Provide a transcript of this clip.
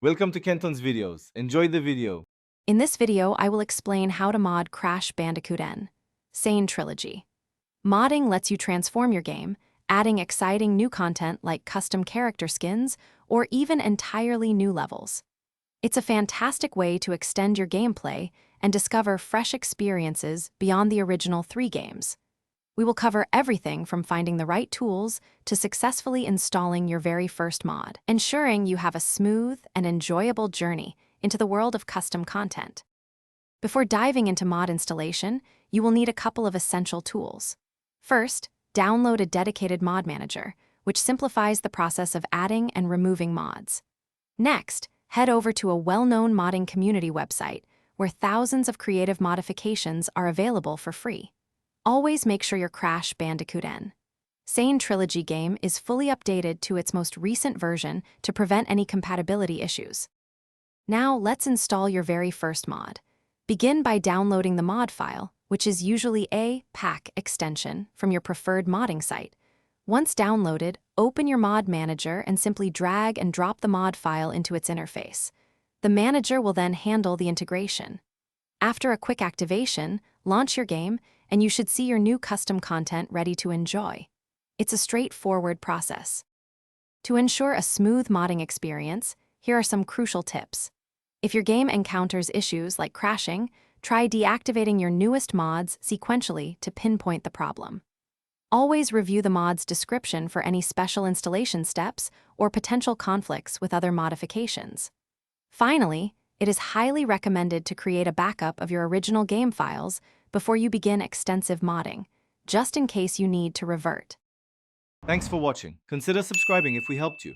Welcome to Kenton's videos. Enjoy the video. In this video, I will explain how to mod Crash Bandicoot N, Sane Trilogy. Modding lets you transform your game, adding exciting new content like custom character skins or even entirely new levels. It's a fantastic way to extend your gameplay and discover fresh experiences beyond the original 3 games. We will cover everything from finding the right tools to successfully installing your very first mod, ensuring you have a smooth and enjoyable journey into the world of custom content. Before diving into mod installation, you will need a couple of essential tools. First, download a dedicated mod manager, which simplifies the process of adding and removing mods. Next, head over to a well-known modding community website where thousands of creative modifications are available for free. Always make sure your Crash Bandicoot N, Sane Trilogy game is fully updated to its most recent version to prevent any compatibility issues. Now let's install your very first mod. Begin by downloading the mod file, which is usually a pack extension from your preferred modding site. Once downloaded, open your mod manager and simply drag and drop the mod file into its interface. The manager will then handle the integration. After a quick activation, launch your game, and you should see your new custom content ready to enjoy. It's a straightforward process. To ensure a smooth modding experience, here are some crucial tips. If your game encounters issues like crashing, try deactivating your newest mods sequentially to pinpoint the problem. Always review the mod's description for any special installation steps or potential conflicts with other modifications. Finally, it is highly recommended to create a backup of your original game files before you begin extensive modding, just in case you need to revert. Thanks for watching. Consider subscribing if we helped you.